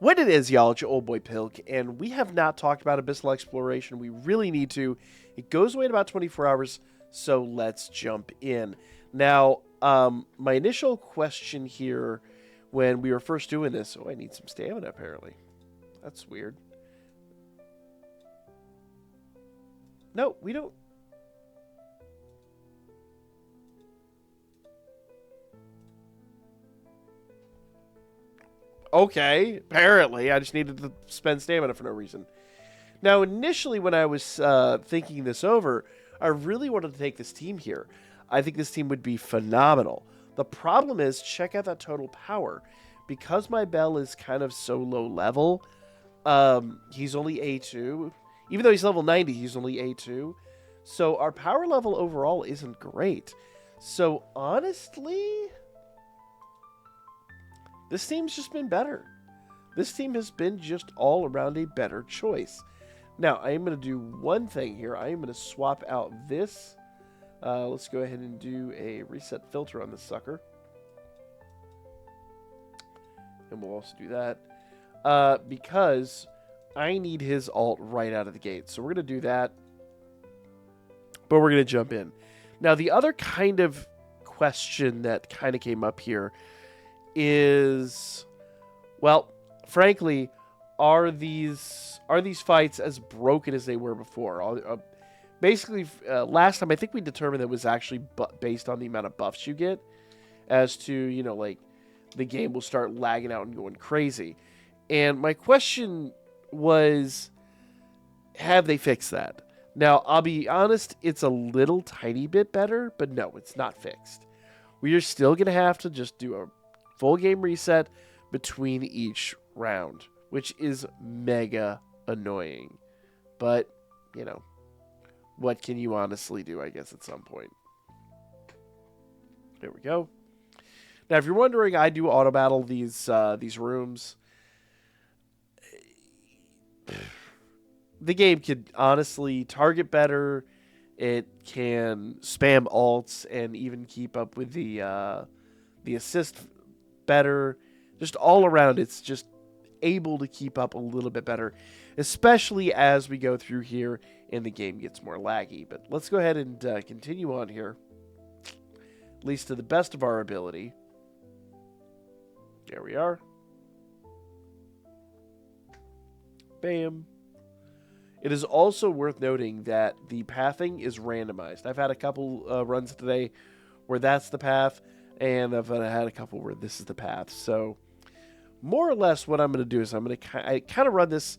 What it is, y'all, it's your old boy Pilk, and we have not talked about Abyssal Exploration. We really need to. It goes away in about 24 hours, so let's jump in. Now, my initial question here when we were first doing this... Oh, I need some stamina, apparently. That's weird. No, we don't... Okay, apparently. I just needed to spend stamina for no reason. Now, initially, when I was thinking this over, I really wanted to take this team here. I think this team would be phenomenal. The problem is, check out that total power. Because my Bell is kind of so low level, he's only A2. Even though he's level 90, he's only A2. So our power level overall isn't great. So, honestly... this team's just been better. This team has been just all around a better choice. Now, I am going to do one thing here. I am going to swap out this. Let's go ahead and do a reset filter on this sucker. And we'll also do that. Because I need his ult right out of the gate. So we're going to do that. But we're going to jump in. Now, the other kind of question that kind of came up here is, well, frankly, are these fights as broken as they were before? Basically, last time I think we determined that it was actually based on the amount of buffs you get, as to, you know, like the game will start lagging out and going crazy. And my question was, have they fixed that? Now, I'll be honest, it's a little tiny bit better, but no, it's not fixed. We are still going to have to just do a full game reset between each round, which is mega annoying. But, you know, what can you honestly do, I guess, at some point? There we go. Now, if you're wondering, I do auto battle these rooms. The game could honestly target better. It can spam ults and even keep up with the assist better. Just all around, it's just able to keep up a little bit better, especially as we go through here and the game gets more laggy. But let's go ahead and continue on here, at least to the best of our ability. There we are. Bam. It is also worth noting that the pathing is randomized. I've had a couple runs today where that's the path, and I've had a couple where this is the path. So, more or less what I'm going to do is I'm going to kind of run this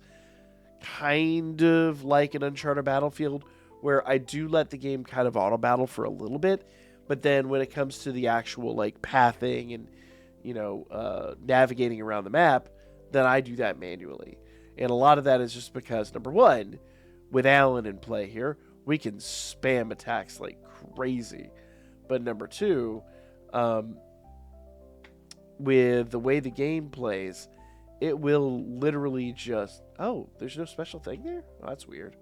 kind of like an Uncharted Battlefield, where I do let the game kind of auto-battle for a little bit, but then when it comes to the actual like pathing and, you know, navigating around the map, then I do that manually. And a lot of that is just because, number one, with Alan in play here, we can spam attacks like crazy. But number two, with the way the game plays, it will literally just... Oh, there's no special thing there? Oh, that's weird.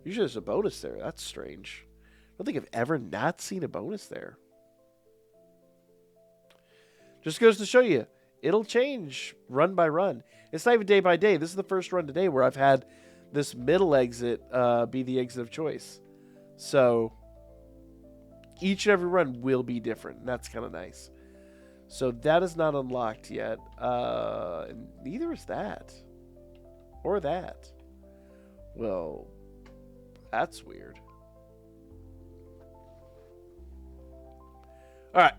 Usually there's a bonus there. That's strange. I don't think I've ever not seen a bonus there. Just goes to show you, it'll change run by run. It's not even day by day. This is the first run today where I've had this middle exit be the exit of choice. So each and every run will be different, and that's kind of nice. So that is not unlocked yet. And neither is that. Or that. Well, that's weird. Alright.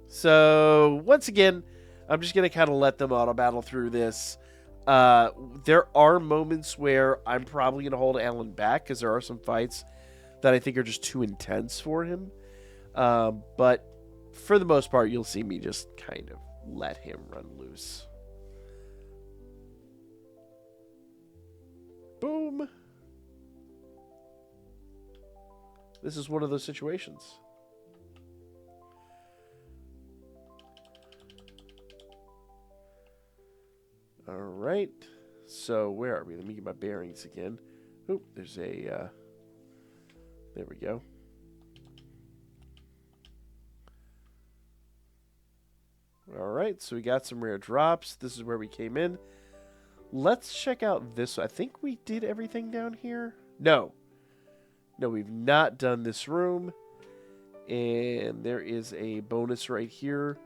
So, once again, I'm just going to kind of let them auto-battle through this. There are moments where I'm probably going to hold Alan back, because there are some fights that I think are just too intense for him. But for the most part, you'll see me just kind of let him run loose. Boom. This is one of those situations. All right. So where are we? Let me get my bearings again. Oh, there's a... there we go. All right. Alright, so we got some rare drops. This is where we came in. Let's check out this. I think we did everything down here. No. No, we've not done this room. And there is a bonus right here.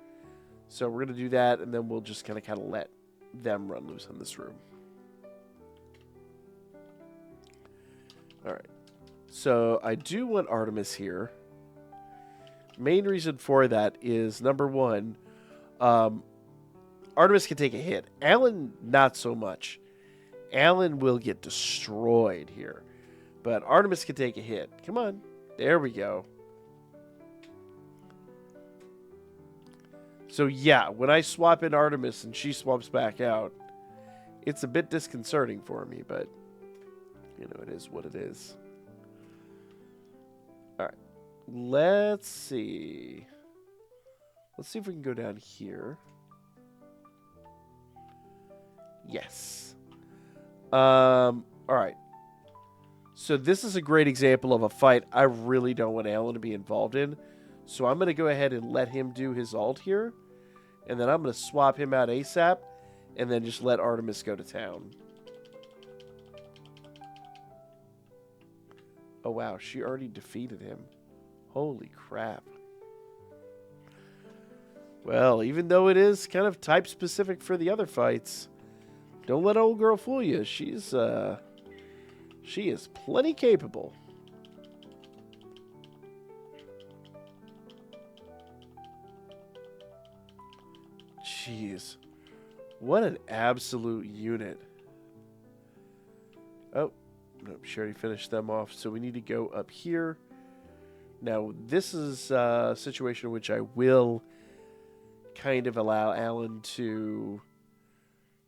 So we're going to do that, and then we'll just kind of let them run loose on this room. Alright. So I do want Artemis here. Main reason for that is, number one, Artemis can take a hit. Alan, not so much. Alan will get destroyed here. But Artemis can take a hit. Come on. There we go. So yeah, when I swap in Artemis and she swaps back out, it's a bit disconcerting for me, but you know, it is what it is. Alright. Let's see. Let's see if we can go down here. Yes. Alright. So this is a great example of a fight I really don't want Alan to be involved in. So I'm going to go ahead and let him do his ult here. And then I'm going to swap him out ASAP. And then just let Artemis go to town. Oh wow, she already defeated him. Holy crap. Well, even though it is kind of type specific for the other fights, don't let old girl fool you. She is plenty capable. Jeez. What an absolute unit. Oh, nope, she already finished them off, so we need to go up here. Now, this is a situation in which I will kind of allow Alan to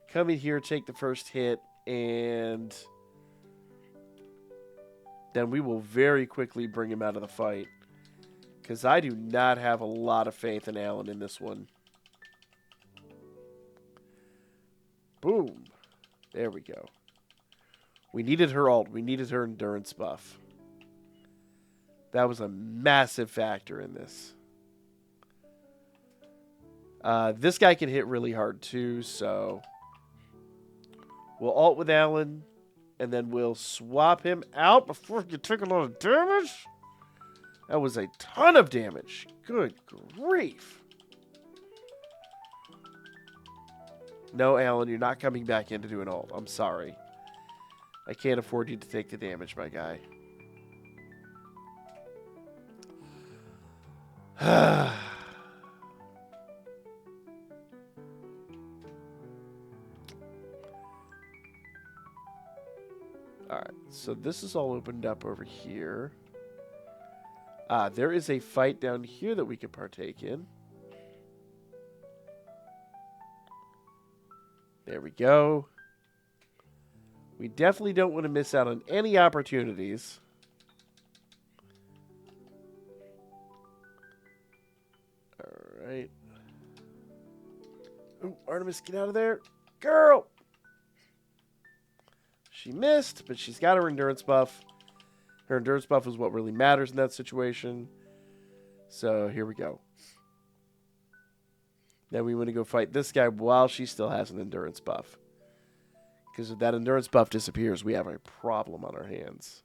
come in here, take the first hit, and then we will very quickly bring him out of the fight. Because I do not have a lot of faith in Alan in this one. Boom. There we go. We needed her ult. We needed her endurance buff. That was a massive factor in this. This guy can hit really hard too, so we'll ult with Alan, and then we'll swap him out before you take a lot of damage. That was a ton of damage. Good grief. No, Alan, you're not coming back in to do an ult. I'm sorry. I can't afford you to take the damage, my guy. Alright, so this is all opened up over here. There is a fight down here that we could partake in. There we go. We definitely don't want to miss out on any opportunities. Alright. Ooh, Artemis, get out of there. Girl! She missed, but she's got her endurance buff. Her endurance buff is what really matters in that situation. So, here we go. Then we want to go fight this guy while she still has an endurance buff. Because if that endurance buff disappears, we have a problem on our hands.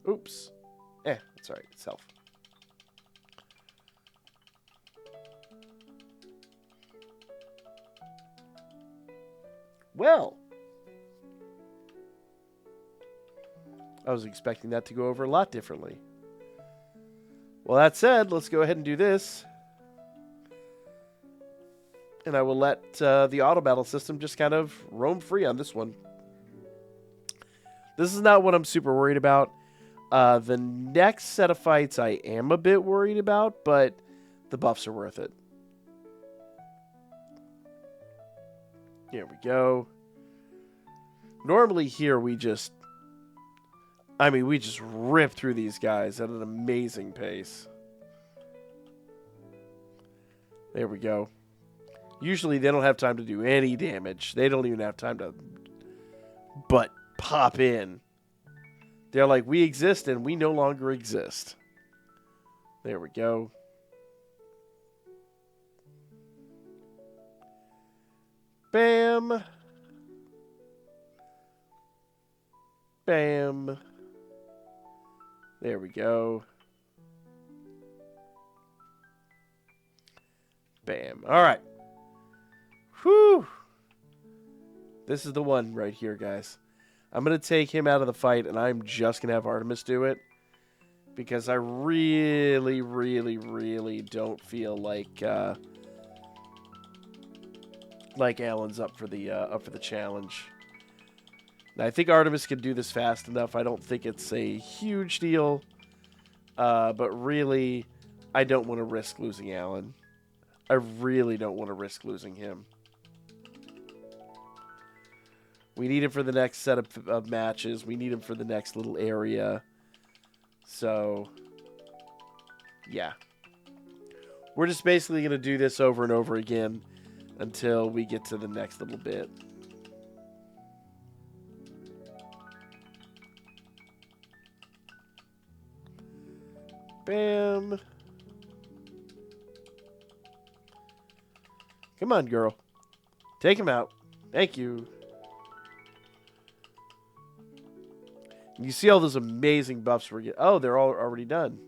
Oops. That's alright. It's health. Well. I was expecting that to go over a lot differently. Well, that said, let's go ahead and do this. And I will let the auto battle system just kind of roam free on this one. This is not what I'm super worried about. The next set of fights I am a bit worried about, but the buffs are worth it. Here we go. Normally here we just rip through these guys at an amazing pace. There we go. Usually they don't have time to do any damage. They don't even have time to but pop in. They're like, we exist and we no longer exist. There we go. Bam. Bam. There we go. Bam. All right. Whew. This is the one right here, guys. I'm going to take him out of the fight, and I'm just going to have Artemis do it. Because I really, really, really don't feel like Alan's up for the challenge. Now, I think Artemis can do this fast enough. I don't think it's a huge deal. But really, I don't want to risk losing Alan. I really don't want to risk losing him. We need him for the next set of matches. We need him for the next little area. So, yeah. We're just basically going to do this over and over again until we get to the next little bit. Bam. Come on, girl. Take him out. Thank you. You see all those amazing buffs we're getting. Oh, they're all already done.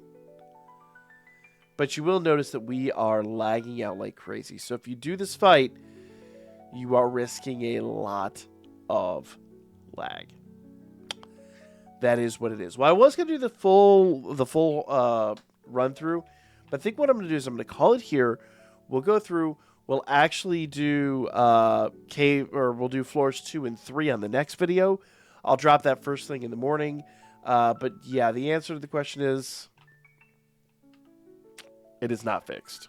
But you will notice that we are lagging out like crazy. So if you do this fight, you are risking a lot of lag. That is what it is. Well, I was going to do the full run through, but I think what I'm going to do is I'm going to call it here. We'll go through. We'll actually do we'll do floors 2 and 3 on the next video. I'll drop that first thing in the morning. But yeah, the answer to the question is it is not fixed.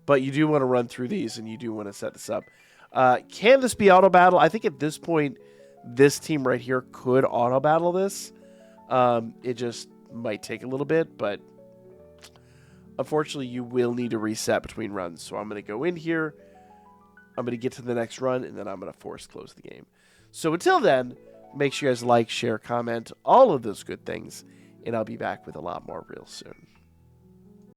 But you do want to run through these and you do want to set this up. Can this be auto battle? I think at this point, this team right here could auto battle this. It just might take a little bit, but unfortunately, you will need to reset between runs. So I'm going to go in here. I'm going to get to the next run, and then I'm going to force close the game. So until then, make sure you guys like, share, comment, all of those good things, and I'll be back with a lot more real soon.